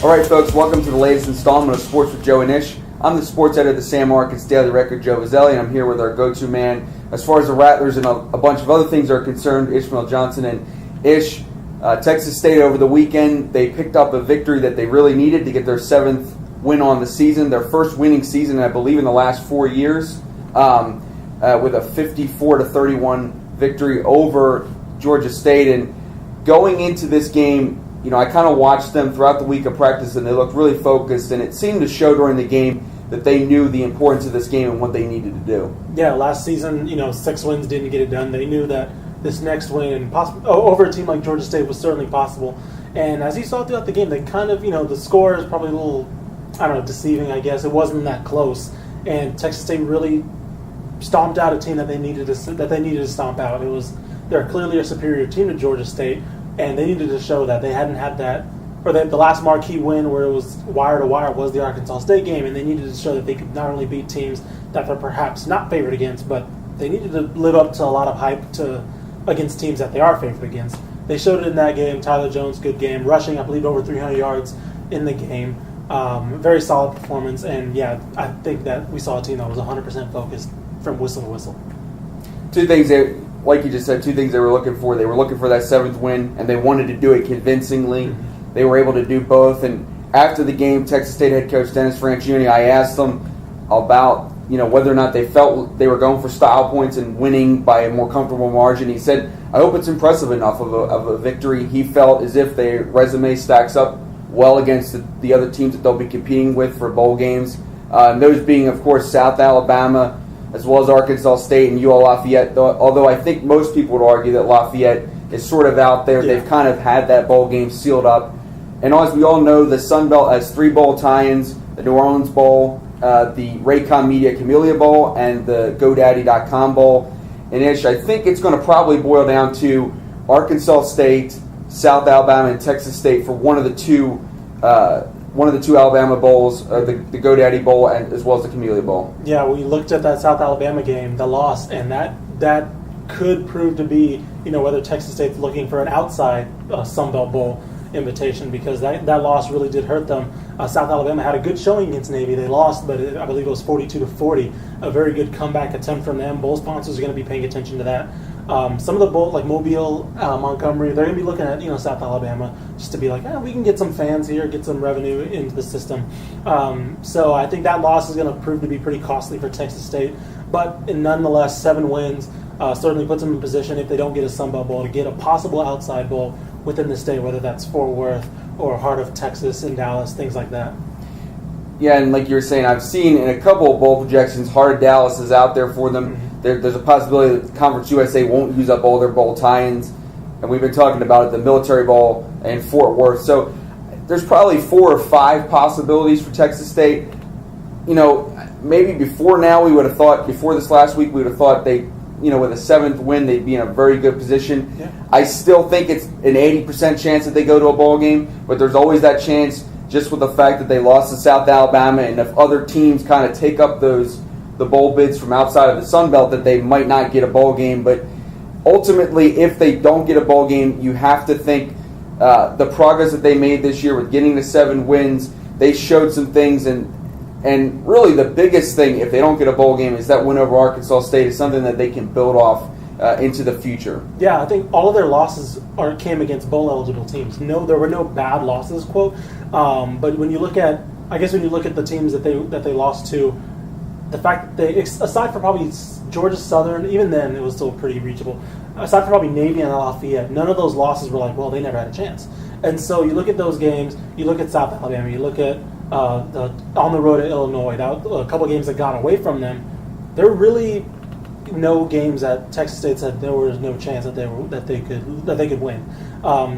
All right, folks, welcome to the latest installment of Sports with Joe and Ish. I'm the sports editor of the San Marcos Daily Record, Joe Vazzelli, and I'm here with our go-to man as far as the Rattlers and a bunch of other things are concerned, Ishmael Johnson. And Ish, Texas State over the weekend, they picked up a victory that they really needed to get their 7th win on the season, their first winning season, I believe, in the last 4 years, with a 54-31 victory over Georgia State. And going into this game, you know, I kind of watched them throughout the week of practice, and they looked really focused, and it seemed to show during the game that they knew the importance of this game and what they needed to do. Yeah, last season, 6 wins didn't get it done. They knew that this next win over a team like Georgia State was certainly possible. And as you saw throughout the game, they kind of, the score is probably a little, deceiving, I guess. It wasn't that close. And Texas State really stomped out a team that they needed to stomp out. They're clearly a superior team to Georgia State. And they needed to show that they hadn't had that, or that the last marquee win where it was wire to wire was the Arkansas State game, and they needed to show that they could not only beat teams that they're perhaps not favored against, but they needed to live up to a lot of hype against teams that they are favored against. They showed it in that game. Tyler Jones, good game, rushing, I believe, over 300 yards in the game. Very solid performance, and yeah, I think that we saw a team that was 100% focused from whistle to whistle. Two things like you just said, two things they were looking for. They were looking for that 7th win, and they wanted to do it convincingly. Mm-hmm. They were able to do both. And after the game, Texas State head coach Dennis Franchione, I asked them about whether or not they felt they were going for style points and winning by a more comfortable margin. He said, I hope it's impressive enough of a victory. He felt as if their resume stacks up well against the other teams that they'll be competing with for bowl games. And those being, of course, South Alabama, as well as Arkansas State and UL Lafayette, although I think most people would argue that Lafayette is sort of out there. Yeah. They've kind of had that bowl game sealed up. And as we all know, the Sun Belt has 3 bowl tie-ins, the New Orleans Bowl, the Raycom Media Camellia Bowl, and the GoDaddy.com Bowl. And Ish, I think it's going to probably boil down to Arkansas State, South Alabama, and Texas State for one of the two Alabama bowls, the GoDaddy Bowl, and as well as the Camellia Bowl. Yeah, we looked at that South Alabama game, the loss, and that could prove to be, whether Texas State's looking for an outside Sun Belt Bowl invitation, because that loss really did hurt them. South Alabama had a good showing against Navy. They lost, but I believe it was 42-40. A very good comeback attempt from them. Bowl sponsors are going to be paying attention to that. Some of the bowl, like Mobile, Montgomery, they're going to be looking at South Alabama just to be like, we can get some fans here, get some revenue into the system. So I think that loss is going to prove to be pretty costly for Texas State. But nonetheless, 7 wins certainly puts them in position, if they don't get a Sun Belt Bowl, to get a possible outside bowl within the state, whether that's Fort Worth or Heart of Texas and Dallas, things like that. Yeah, and like you were saying, I've seen in a couple of bowl projections, Heart of Dallas is out there for them. Mm-hmm. There's a possibility that Conference USA won't use up all their bowl tie-ins, and we've been talking about it, the Military Bowl and Fort Worth. So there's probably 4 or 5 possibilities for Texas State. Maybe before now we would have thought, before this last week, we would have thought they, with a 7th win, they'd be in a very good position. Yeah. I still think it's an 80% chance that they go to a bowl game, but there's always that chance just with the fact that they lost to South Alabama, and if other teams kind of take up the bowl bids from outside of the Sun Belt, that they might not get a bowl game. But ultimately, if they don't get a bowl game, you have to think the progress that they made this year with getting the 7 wins, they showed some things, and really the biggest thing, if they don't get a bowl game, is that win over Arkansas State is something that they can build off into the future. Yeah, I think all of their losses came against bowl-eligible teams. No, there were no bad losses, quote. But when you look at the teams that they lost to, the fact that they, aside from probably Georgia Southern, even then it was still pretty reachable. Aside from probably Navy and Lafayette, none of those losses were like, well, they never had a chance. And so you look at those games, you look at South Alabama, you look at on the road to Illinois, a couple of games that got away from them. There were really no games that Texas State said there was no chance that they could win.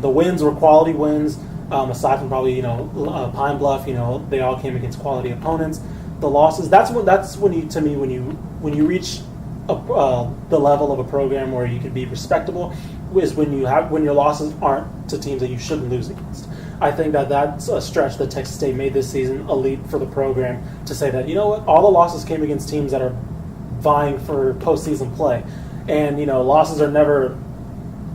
The wins were quality wins. Aside from probably Pine Bluff, they all came against quality opponents. The losses, that's when you reach the level of a program where you can be respectable, is when your losses aren't to teams that you shouldn't lose against. I think that's a stretch that Texas State made this season, a leap for the program, to say that, all the losses came against teams that are vying for postseason play. And, losses are never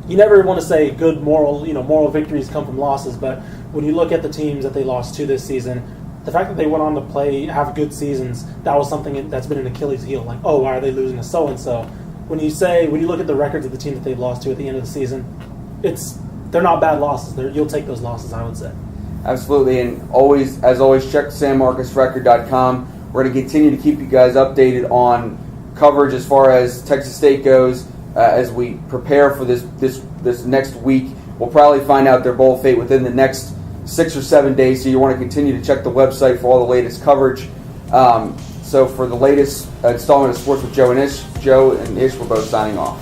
you never want to say good moral victories come from losses, but when you look at the teams that they lost to this season, the fact that they went on to have good seasons, that was something that's been an Achilles heel. Like, oh, why are they losing to so and so? When you look at the records of the team that they've lost to at the end of the season, they're not bad losses. You'll take those losses, I would say. Absolutely, and as always, check sanmarcosrecord.com. We're going to continue to keep you guys updated on coverage as far as Texas State goes as we prepare for this next week. We'll probably find out their bowl fate within the next 6 or 7 days, so you want to continue to check the website for all the latest coverage. So for the latest installment of Sports with Joe and Ish, we're both signing off.